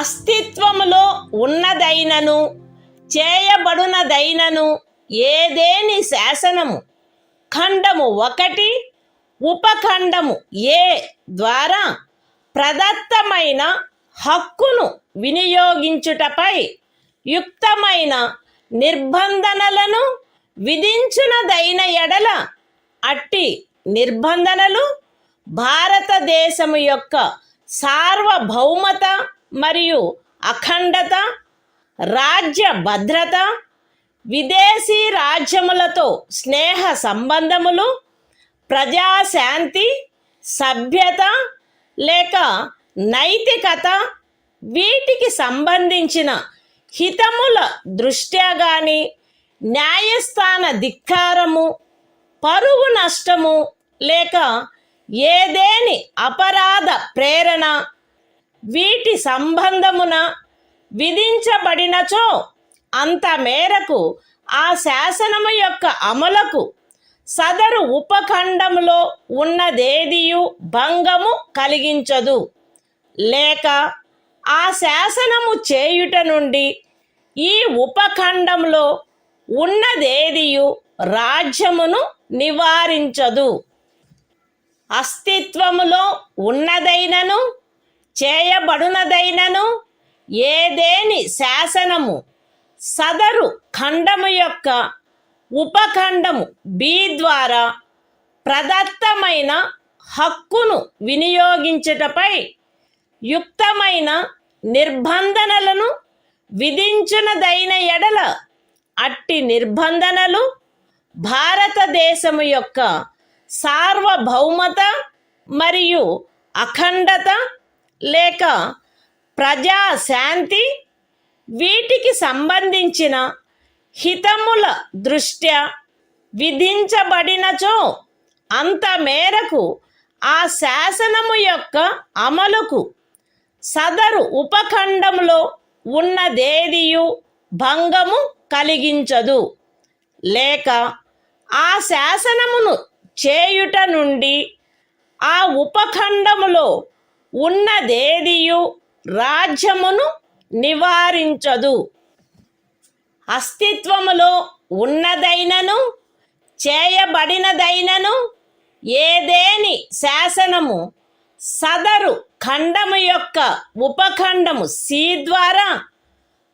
అస్తిత్వములో ఉన్నదైనను చేయబడునదైనను ఏదేని శాసనము ఖండము 1 ఉపఖండము ఏ ద్వారా ప్రదత్తమైన హక్కును వినియోగించుటపై యుక్తమైన నిర్బంధనలను విధించునదైన ఎడల అట్టి నిర్బంధనలు భారతదేశము యొక్క సార్వభౌమత మరియు అఖండత, రాజ్య భద్రత, విదేశీ రాజ్యములతో స్నేహ సంబంధములు, ప్రజాశాంతి, సభ్యత లేక నైతికత వీటికి సంబంధించిన హితముల దృష్ట్యా గాని న్యాయస్థాన ధిక్కారము, పరువు నష్టము లేక ఏదేని అపరాధ ప్రేరణ వీటి సంబంధమున విధించబడినచో అంత మేరకు ఆ శాసనము యొక్క అమలుకు సదరు ఉపఖండములో ఉన్నదేదియు భంగము కలిగించదు, లేక ఆ శాసనము చేయుట నుండి ఈ ఉపఖండంలో ఉన్నదేదియు రాజ్యమును నివారించదు. అస్తిత్వములో ఉన్నదైనను చేయబడునదైనను ఏదేని శాసనము సదరు ఖండము యొక్క ఉపఖండము బి ద్వారా ప్రదత్తమైన హక్కును వినియోగించుటపై యుక్తమైన నిర్బంధనలను విధించునదైన ఎడల అట్టి నిర్బంధనలు భారతదేశము యొక్క సార్వభౌమత మరియు అఖండత లేక ప్రజాశాంతి వీటికి సంబంధించిన హితముల దృష్ట్యా విధించబడినచో అంత మేరకు ఆ శాసనము యొక్క అమలుకు సదరు ఉపఖండంలో ఉన్నదేదియు భంగము కలిగించదు, లేక ఆ శాసనమును చేయుట నుండి ఆ ఉపఖండములో ఉన్నదేదియు రాజ్యమును నివారించదు. అస్తిత్వములో ఉన్నదైనను చేయబడినదైనను ఏదేని శాసనము సదరు ఖండము యొక్క ఉపఖండము సి ద్వారా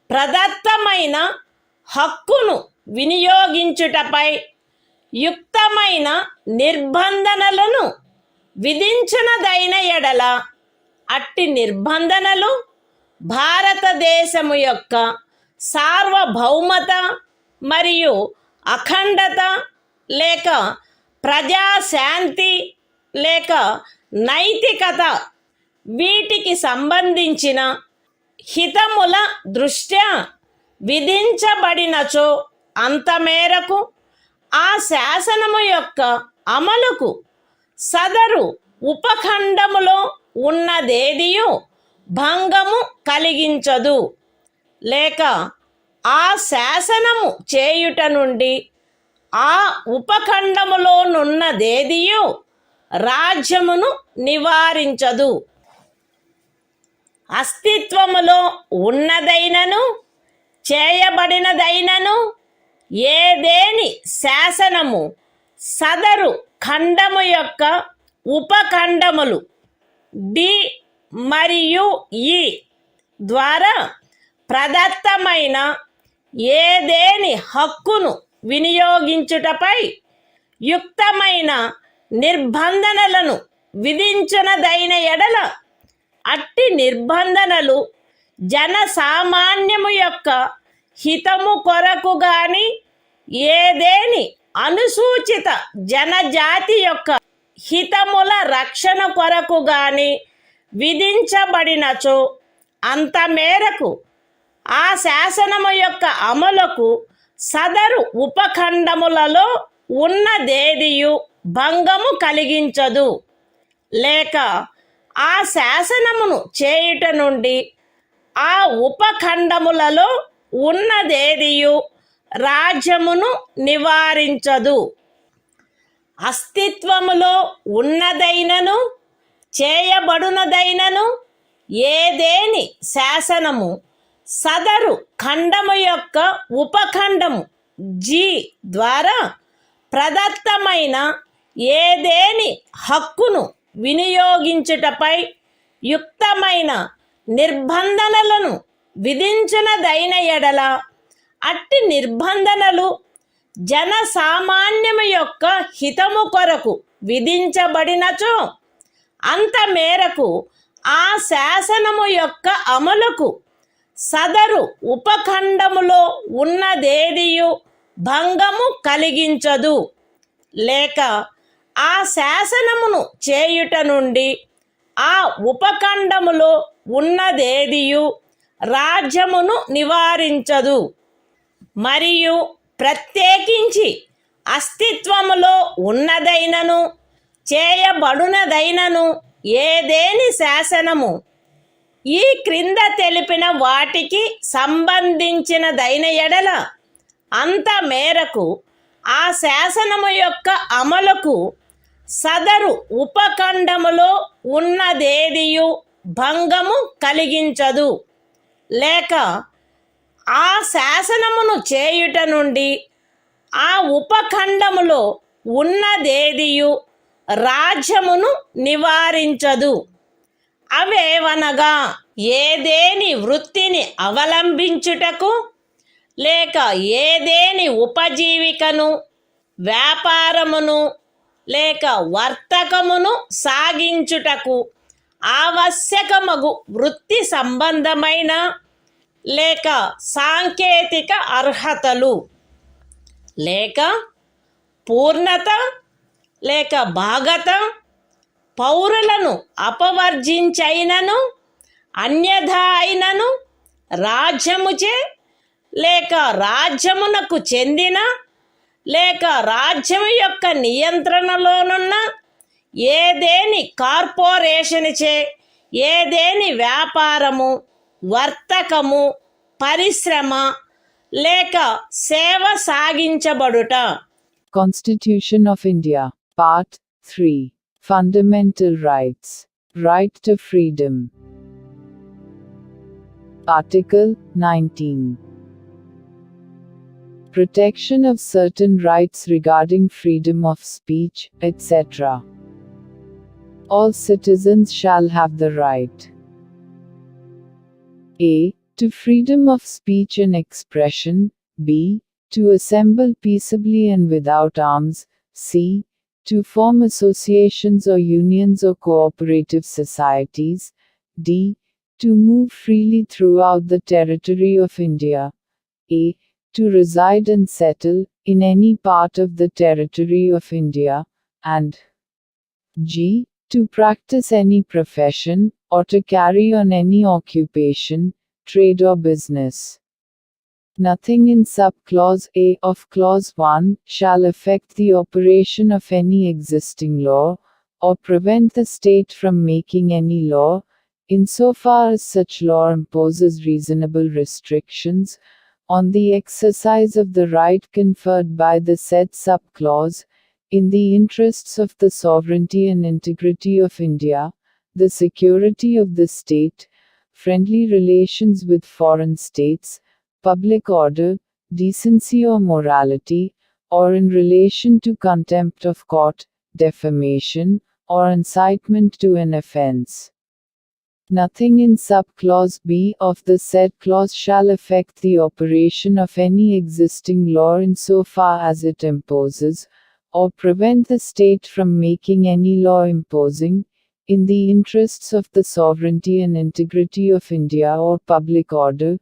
ప్రదత్తమైన హక్కును వినియోగించుటపై యుక్తమైన నిర్బంధనలను విధించునదైన ఎడల అట్టి నిర్బంధనలు భారతదేశము యొక్క సార్వభౌమత మరియు అఖండత లేక ప్రజాశాంతి లేక నైతికత వీటికి సంబంధించిన హితముల దృష్ట్యా విధించబడినచో అంత మేరకు ఆ శాసనము యొక్క అమలుకు సదరు ఉపఖండములో ఉన్నదేదియు భంగము కలిగించదు, లేక ఆ శాసనము చేయుట నుండి ఆ ఉపఖండములోనున్నదేదియు రాజ్యమును నివారించదు. అస్తిత్వములో ఉన్నదైనను చేయబడినదైనను ఏదేని శాసనము సదరు ఖండము యొక్క ఉపఖండములు డి మరియు ఈ ద్వారా ప్రదత్తమైన ఏదేని హక్కును వినియోగించుటపై యుక్తమైన నిర్బంధనలను విధించునదైన ఎడల అట్టి నిర్బంధనలు జనసామాన్యము యొక్క హితము కొరకు గాని ఏదేని అనుసూచిత జనజాతి యొక్క హితముల రక్షణ కొరకు గాని విధించబడినచో అంత మేరకు ఆ శాసనము యొక్క అమలుకు సదరు ఉపఖండములలో ఉన్నదేదియు భంగము కలిగించదు, లేక ఆ శాసనమును చేయుట నుండి ఆ ఉపఖండములలో ఉన్నదేదియు రాజ్యమును నివారించదు. అస్తిత్వములో ఉన్నదైనను చేయబడునదైనను ఏదేని శాసనము సదరు ఖండము యొక్క ఉపఖండము జి ద్వారా ప్రదత్తమైన ఏదేని హక్కును వినియోగించుటపై యుక్తమైన నిర్బంధనలను విధించునదైన ఎడల అట్టి నిర్బంధనలు జనసామాన్యము యొక్క హితము కొరకు విధించబడినచో అంత మేరకు ఆ శాసనము యొక్క అమలుకు సదరు ఉపఖండములో ఉన్నదేదియు భంగము కలిగించదు, లేక ఆ శాసనమును చేయుట నుండి ఆ ఉపఖండములో ఉన్నదేదియు రాజ్యమును నివారించదు. మరియు ప్రత్యేకించి అస్తిత్వములో ఉన్నదైనను చేయబడునదైనను ఏదేని శాసనము ఈ క్రింద తెలిపిన వాటికి సంబంధించినదైన ఎడల అంత మేరకు ఆ శాసనము యొక్క అమలుకు సదరు ఉపఖండములో ఉన్నదేదియు భంగము కలిగించదు, లేక ఆ శాసనమును చేయుట నుండి ఆ ఉపఖండములో ఉన్నదేదియు రాజ్యమును నివారించదు. అవేవనగా ఏదేని వృత్తిని అవలంబించుటకు లేక ఏదేని ఉపజీవికను, వ్యాపారమును లేక వర్తకమును సాగించుటకు ఆవశ్యకమగు వృత్తి సంబంధమైన లేక సాంకేతిక అర్హతలు లేక పూర్ణత లేక భాగత పౌరులను అపవర్జించైనను అన్యథా అయినను రాజ్యముచే లేక రాజ్యమునకు చెందిన లేక రాజ్యము యొక్క నియంత్రణలోనున్న ఏదేని కార్పొరేషన్చే ఏదేని వ్యాపారము, వర్తకము, పరిశ్రమ లేక సేవ సాగించబడుట. Constitution of India, Part 3. Fundamental Rights. Right to Freedom. Article 19. Protection of certain rights regarding freedom of speech, etc. All citizens shall have the right a. to freedom of speech and expression, b. to assemble peaceably and without arms, c. to form associations or unions or cooperative societies, d. to move freely throughout the territory of India, a. to reside and settle in any part of the territory of India, and g. to practice any profession, or to carry on any occupation, trade or business. Nothing in sub-clause A of clause 1 shall affect the operation of any existing law, or prevent the state from making any law, insofar as such law imposes reasonable restrictions on the exercise of the right conferred by the said sub-clause, in the interests of the sovereignty and integrity of India, the security of the state, friendly relations with foreign states, public order, decency or morality, or in relation to contempt of court, defamation, or incitement to an offense. Nothing in sub-clause B of the said clause shall affect the operation of any existing law insofar as it imposes, or prevent the state from making any law imposing, in the interests of the sovereignty and integrity of India or public order,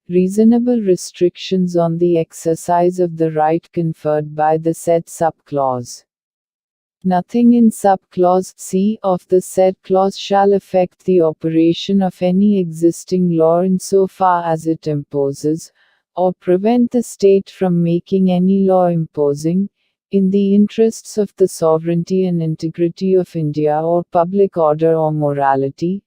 reasonable restrictions on the exercise of the right conferred by the said sub-clause. Nothing in sub-clause C of the said clause shall affect the operation of any existing law insofar as it imposes, or prevent the state from making any law imposing, in the interests of the sovereignty and integrity of India or public order or morality,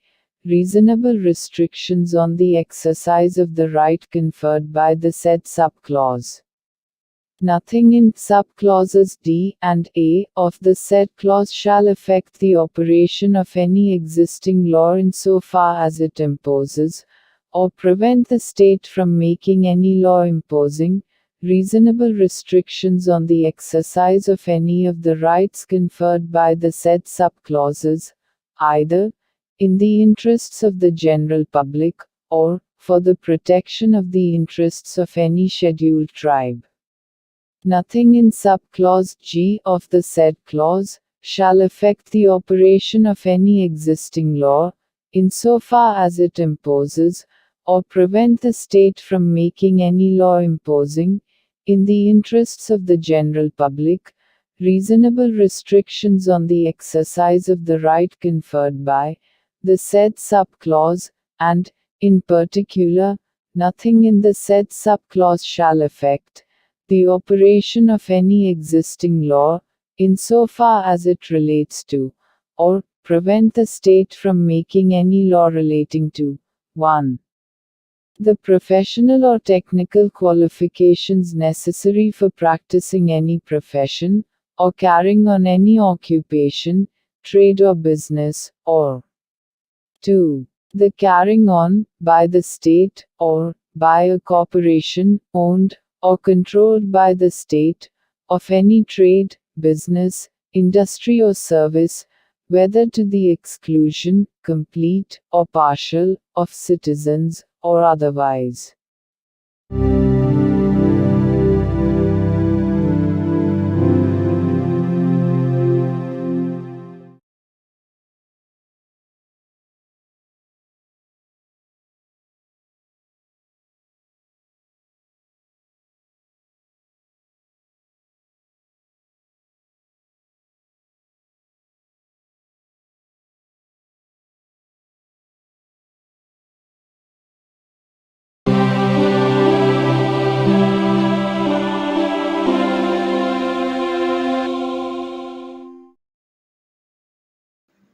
reasonable restrictions on the exercise of the right conferred by the said sub-clause. Nothing in sub-clauses D and A of the said clause shall affect the operation of any existing law insofar as it imposes, or prevent the state from making any law imposing, reasonable restrictions on the exercise of any of the rights conferred by the said sub-clauses, either in the interests of the general public, or for the protection of the interests of any scheduled tribe. Nothing in sub-clause G of the said clause shall affect the operation of any existing law, insofar as it imposes, or prevent the state from making any law imposing, in the interests of the general public, reasonable restrictions on the exercise of the right conferred by the said sub-clause, and, in particular, nothing in the said sub-clause shall affect the operation of any existing law, insofar as it relates to, or prevent the state from making any law relating to 1. The professional or technical qualifications necessary for practicing any profession, or carrying on any occupation, trade or business, or 2. The carrying on, by the state, or by a corporation, owned or controlled by the state, of any trade, business, industry or service, whether to the exclusion, complete or partial, of citizens, or otherwise.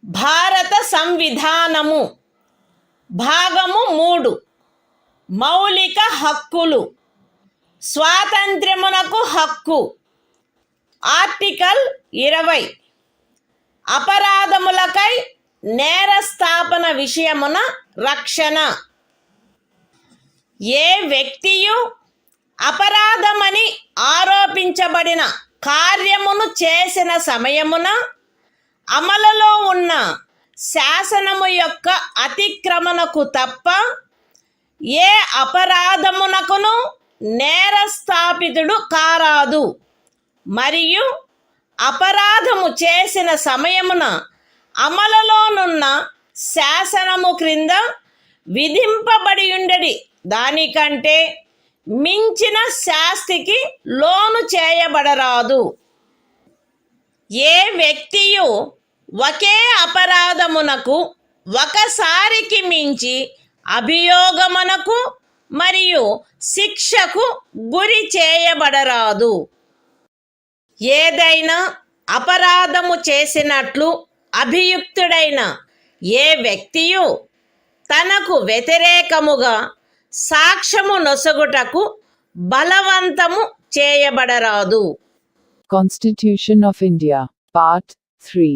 భారత సంవిధానము భాగము 3 మౌలిక హక్కులు స్వాతంత్ర్యమునకు హక్కు article 20 అపరాధములకై నేరస్థాపన విషయమున రక్షణ ఏ వ్యక్తియు అపరాధమని ఆరోపించబడిన కార్యమును చేసిన సమయమున అమలులో ఉన్న శాసనము యొక్క అతిక్రమణకు తప్ప ఏ అపరాధమునకును నేరస్థాపితుడు కారాదు మరియు అపరాధము చేసిన సమయమున అమలులోనున్న శాసనము క్రింద విధింపబడి ఉండడి దానికంటే మించిన శాస్తికి లోను చేయబడరాదు ఏ వ్యక్తియు ఒకే అపరాధమునకు ఒకసారికి మించి అభియోగమునకు మరియు శిక్షకు గురి చేయబడరాదు ఏదైనా అపరాధము చేసినట్లు అభియుక్తుడైన ఏ వ్యక్తియు తనకు వ్యతిరేకముగా సాక్ష్యము నొసగుటకు బలవంతము చేయబడరాదు. Constitution of India, Part 3.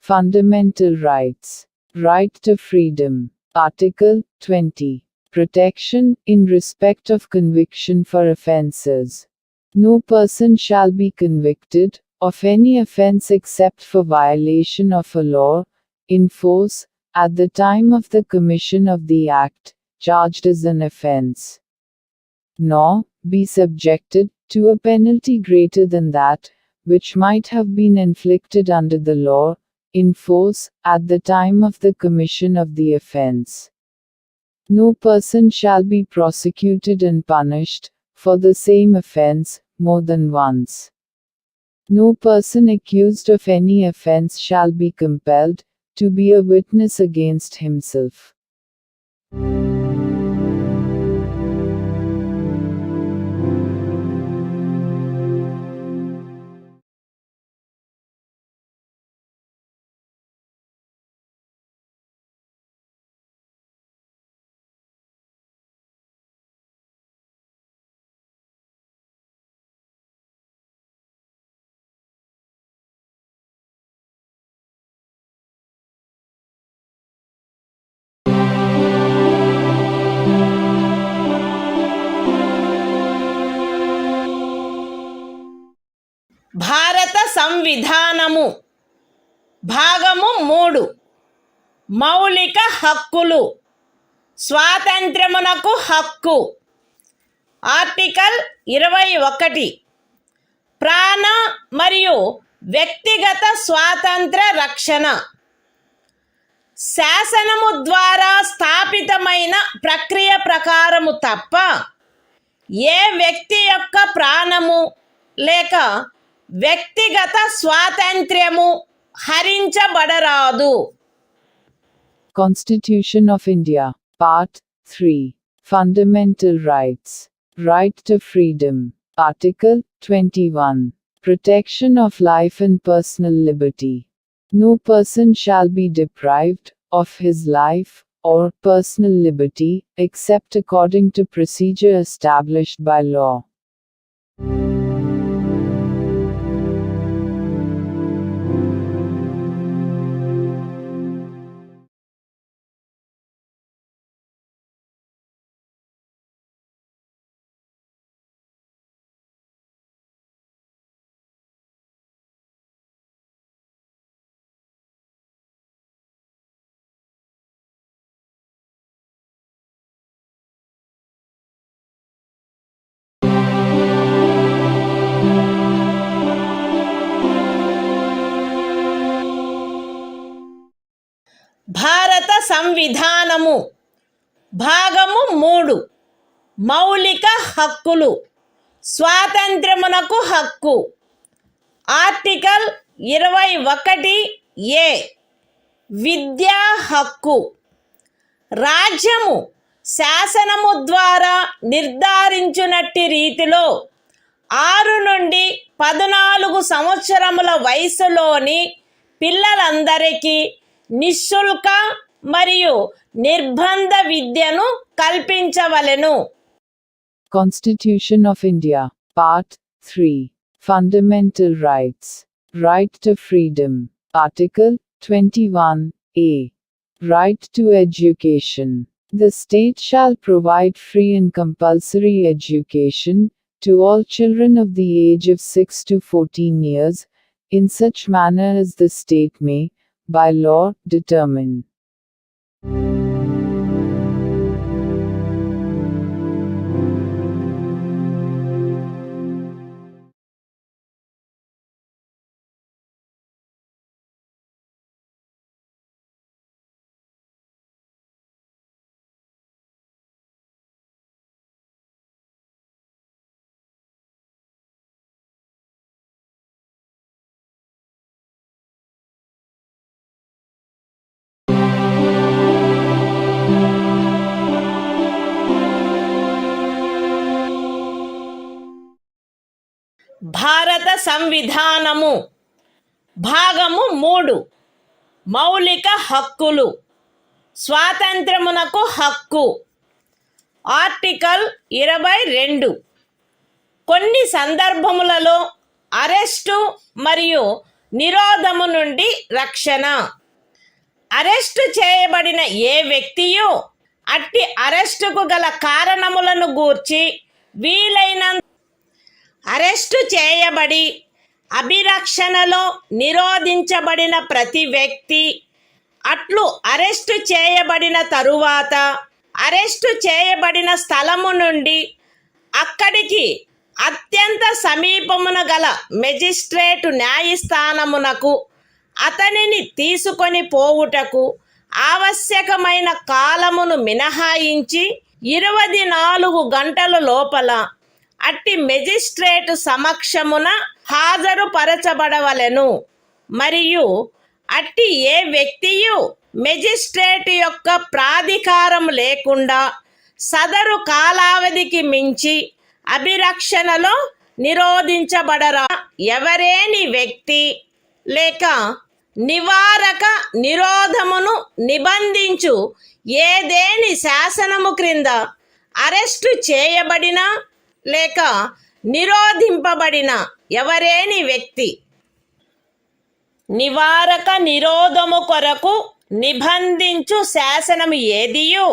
Fundamental Rights. Right to Freedom. Article 20. Protection in respect of conviction for offences. No person shall be convicted of any offence except for violation of a law, in force, at the time of the commission of the act, charged as an offence, nor be subjected to a penalty greater than that, which might have been inflicted under the law, in force, at the time of the commission of the offence. No person shall be prosecuted and punished, for the same offence, more than once. No person accused of any offence shall be compelled to be a witness against himself. భారత సంవిధానము భాగము 3 మౌలిక హక్కులు స్వాతంత్ర్యమునకు హక్కు article 21 ప్రాణ మరియు వ్యక్తిగత స్వాతంత్ర రక్షణ శాసనము ద్వారా స్థాపితమైన ప్రక్రియ ప్రకారము తప్ప ఏ వ్యక్తి యొక్క ప్రాణము లేక వ్యక్తిగత స్వాతంత్ర్యము హరించబడరాదు. Constitution of India, Part 3. Fundamental Rights. Right to Freedom. Article 21. Protection of life and personal liberty. No person shall be deprived of his life or personal liberty, except according to procedure established by law. సంవిధానము భాగము 3 మౌలిక హక్కులు స్వాతంత్ర్యమునకు హక్కు article 21A విద్యా హక్కు రాజ్యము శాసనము ద్వారా నిర్ధారించునట్టి రీతిలో 6 నుండి 14 సంవత్సరముల వయసులోని పిల్లలందరికీ నిశుల్క మరియు నిర్బంధ విద్యను కల్పించవలెను. Constitution of India, Part 3. Fundamental Rights. Right to Freedom. Article 21A. Right to Education. The state shall provide free and compulsory education to all children of the age of 6 to 14 years, in such manner as the state may, by law, determine. భారత సంవిధానము భాగము 3 మౌలిక హక్కులు స్వాతంత్ర్యమునకు హక్కు article 22 కొన్ని సందర్భములలో arrest మరియు నిరోధము నుండి రక్షణ arrest చేయబడిన ఏ వ్యక్తియు అట్టి అరెస్టుకు గల కారణములను గూర్చి వీలైనంత అరెస్టు చేయబడి అభిరక్షణలో నిరోధించబడిన ప్రతి వ్యక్తి అట్లు అరెస్టు చేయబడిన తరువాత అరెస్టు చేయబడిన స్థలము నుండి అక్కడికి అత్యంత సమీపమున గల మెజిస్ట్రేటు న్యాయస్థానమునకు అతనిని తీసుకొని పోవుటకు ఆవశ్యకమైన కాలమును మినహాయించి 24 గంటల లోపల అట్టి మెజిస్ట్రేటు సమక్షమున హాజరుపరచబడవలెను మరియు అట్టి ఏ వ్యక్తియు మెజిస్ట్రేటు యొక్క ప్రాధికారం లేకుండా సదరు కాలావధికి మించి అభిరక్షణలో నిరోధించబడరా ఎవరేని వ్యక్తి లేక నివారక నిరోధమును నిబంధించు ఏదేని శాసనము క్రింద అరెస్టు చేయబడిన లేక నిరోధింపబడిన ఎవరేని వ్యక్తి నివారక నిరోధము కొరకు నిబంధించు శాసనము ఏదియు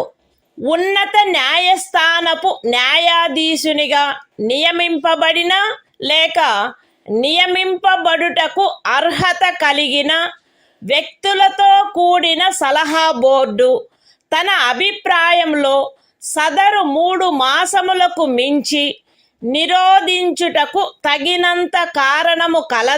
ఉన్నత న్యాయస్థానపు న్యాయాధీశునిగా నియమింపబడిన లేక నియమింపబడుటకు అర్హత కలిగిన వ్యక్తులతో కూడిన సలహా బోర్డు తన అభిప్రాయంలో సదరు 3 మాసములకు మించి నిరోధించుటకు తగినంత కారణము కలదు